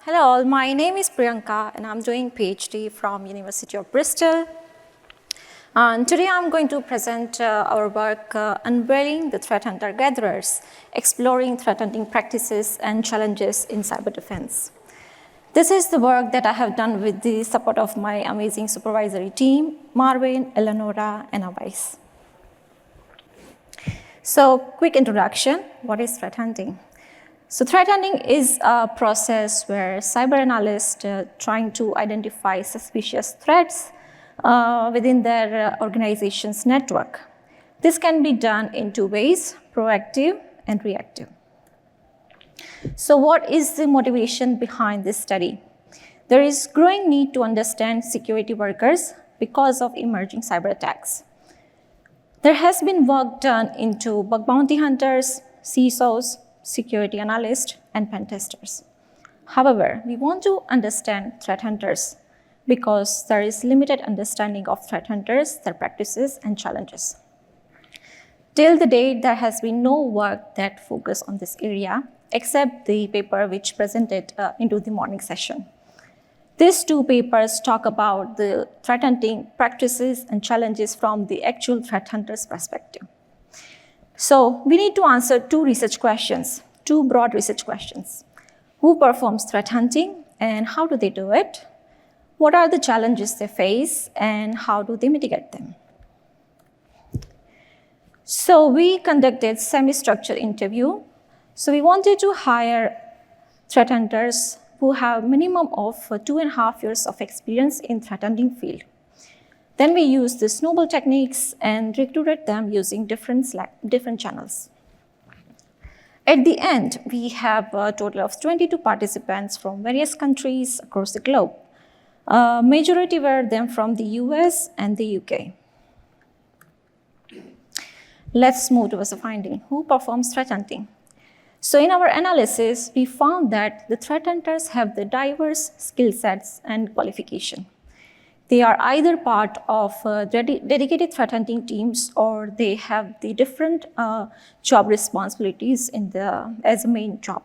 Hello all, my name is Priyanka and I'm doing PhD from University of Bristol. And today I'm going to present our work Unveiling the Threat Hunter-Gatherers, Exploring Threat Hunting Practices and Challenges in Cyber Defense. This is the work that I have done with the support of my amazing supervisory team, Marvin, Eleonora, and Awais. So, quick introduction, what is threat hunting? So threat hunting is a process where cyber analysts trying to identify suspicious threats within their organization's network. This can be done in two ways, proactive and reactive. So what is the motivation behind this study? There is growing need to understand security workers because of emerging cyber attacks. There has been work done into bug bounty hunters, CISOs, security analysts, and pen testers. However, we want to understand threat hunters because there is limited understanding of threat hunters, their practices, and challenges. Till the date, there has been no work that focus on this area, except the paper which presented into the morning session. These two papers talk about the threat hunting practices and challenges from the actual threat hunter's perspective. So we need to answer two broad research questions. Who performs threat hunting and how do they do it? What are the challenges they face and how do they mitigate them? So we conducted semi-structured interview. So we wanted to hire threat hunters who have minimum of 2.5 years of experience in threat hunting field. Then we used the snowball techniques and recruited them using different channels. At the end, we have a total of 22 participants from various countries across the globe. Majority were them from the US and the UK. Let's move towards the finding. Who performs threat hunting? So in our analysis, we found that the threat hunters have the diverse skill sets and qualification. They are either part of dedicated threat hunting teams or they have the different job responsibilities as a main job.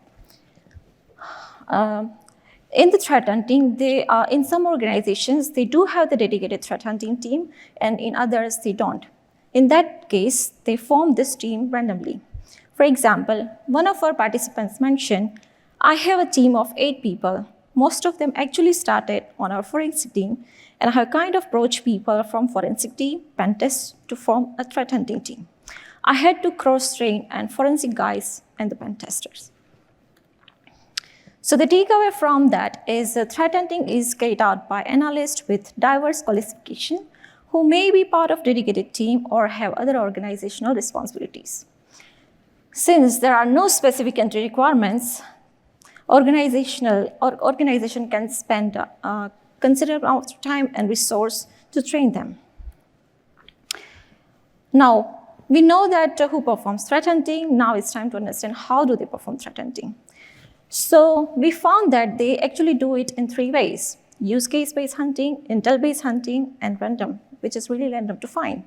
In the threat hunting, in some organizations, they do have the dedicated threat hunting team and in others, they don't. In that case, they form this team randomly. For example, one of our participants mentioned, I have a team of 8 people. Most of them actually started on our forensic team, and I have kind of approached people from forensic team, pen test, to form a threat hunting team. I had to cross-train and forensic guys and the pen testers. So the takeaway from that is that threat hunting is carried out by analysts with diverse qualification who may be part of dedicated team or have other organizational responsibilities. Since there are no specific entry requirements, organization can spend a considerable amount of time and resource to train them. Now, we know that who performs threat hunting. Now it's time to understand how do they perform threat hunting. So we found that they actually do it in 3 ways: use case-based hunting, intel-based hunting, and random, which is really random to find.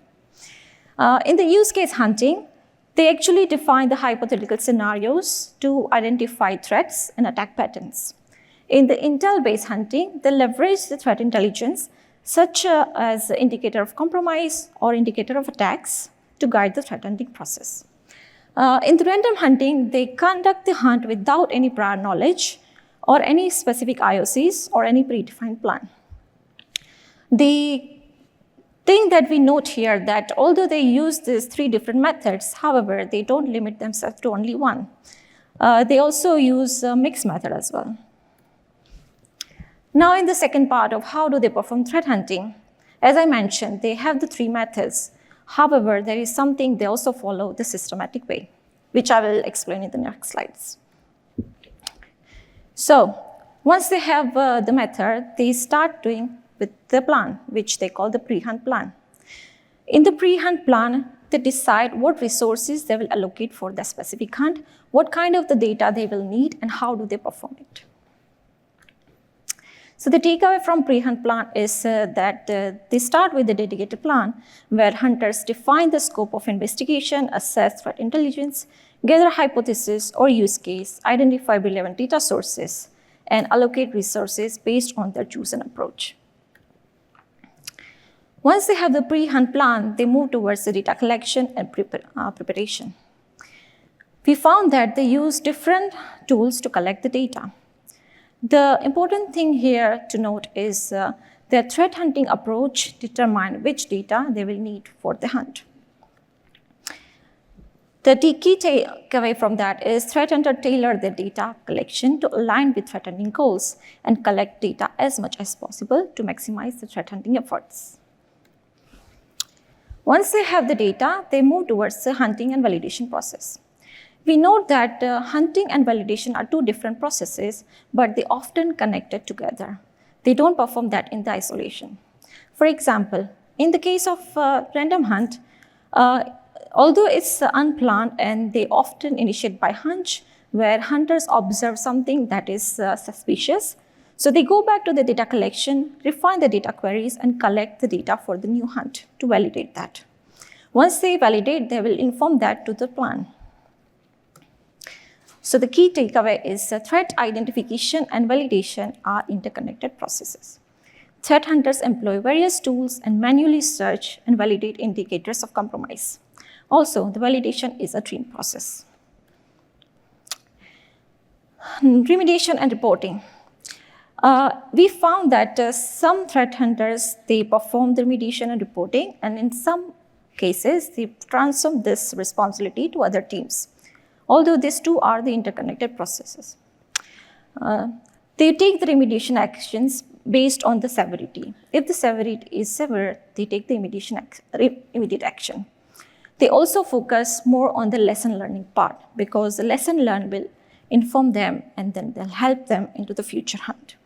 In the use case hunting, they actually define the hypothetical scenarios to identify threats and attack patterns. In the intel-based hunting, they leverage the threat intelligence, such as the indicator of compromise or indicator of attacks, to guide the threat hunting process. In the random hunting, they conduct the hunt without any prior knowledge or any specific IOCs or any predefined plan. The thing that we note here that although they use these 3 different methods, however, they don't limit themselves to only one. They also use a mixed method as well. Now in the second part of how do they perform threat hunting, as I mentioned, they have the 3 methods. However, there is something they also follow the systematic way, which I will explain in the next slides. So once they have the method, they start doing with the plan, which they call the pre-hunt plan. In the pre-hunt plan, they decide what resources they will allocate for the specific hunt, what kind of the data they will need, and how do they perform it. So the takeaway from pre-hunt plan is that they start with a dedicated plan where hunters define the scope of investigation, assess threat intelligence, gather hypothesis or use case, identify relevant data sources, and allocate resources based on their chosen approach. Once they have the pre-hunt plan, they move towards the data collection and preparation. We found that they use different tools to collect the data. The important thing here to note is their threat hunting approach determines which data they will need for the hunt. The key takeaway from that is threat hunter tailor their data collection to align with threat hunting goals and collect data as much as possible to maximize the threat hunting efforts. Once they have the data, they move towards the hunting and validation process. We note that hunting and validation are two different processes, but they often connected together. They don't perform that in the isolation. For example, in the case of random hunt, although it's unplanned and they often initiate by hunch, where hunters observe something that is suspicious, so they go back to the data collection, refine the data queries, and collect the data for the new hunt to validate that. Once they validate, they will inform that to the plan. So the key takeaway is threat identification and validation are interconnected processes. Threat hunters employ various tools and manually search and validate indicators of compromise. Also, the validation is a trained process. Remediation and reporting. We found that some threat hunters, they perform the remediation and reporting, and in some cases, they transfer this responsibility to other teams. Although these two are the interconnected processes. They take the remediation actions based on the severity. If the severity is severe, they take the immediate action. They also focus more on the lesson learning part because the lesson learned will inform them and then they'll help them into the future hunt.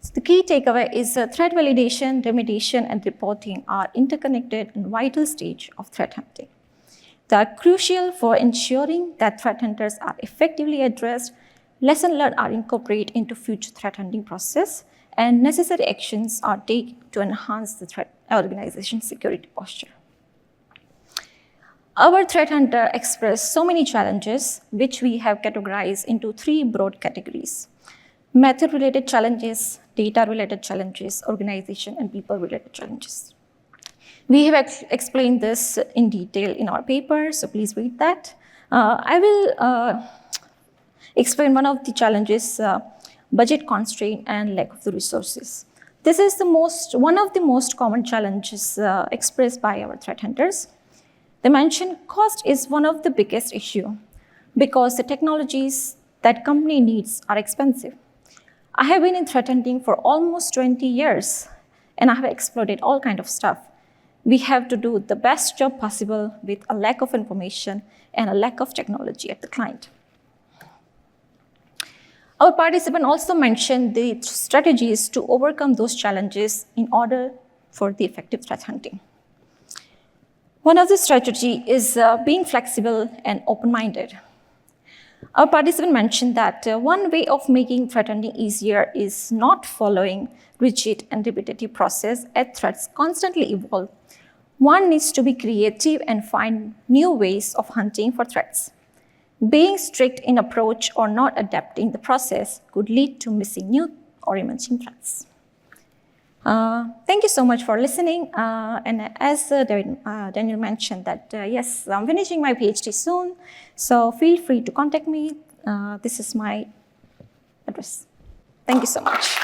So the key takeaway is threat validation, remediation, and reporting are interconnected and vital stage of threat hunting. They are crucial for ensuring that threat hunters are effectively addressed, lessons learned are incorporated into future threat hunting process, and necessary actions are taken to enhance the threat organization security posture. Our threat hunter expressed so many challenges, which we have categorized into three broad categories: method-related challenges, data-related challenges, organization and people-related challenges. We have explained this in detail in our paper, so please read that. I will explain one of the challenges, budget constraint and lack of the resources. This is one of the most common challenges expressed by our threat hunters. They mention cost is one of the biggest issue because the technologies that company needs are expensive. I have been in threat hunting for almost 20 years and I have explored all kinds of stuff. We have to do the best job possible with a lack of information and a lack of technology at the client. Our participant also mentioned the strategies to overcome those challenges in order for the effective threat hunting. One of the strategies is being flexible and open-minded. Our participant mentioned that one way of making threat hunting easier is not following rigid and repetitive process as threats constantly evolve. One needs to be creative and find new ways of hunting for threats. Being strict in approach or not adapting the process could lead to missing new or emerging threats. Thank you so much for listening. And as Daniel mentioned that, yes, I'm finishing my PhD soon, so feel free to contact me. This is my address. Thank you so much.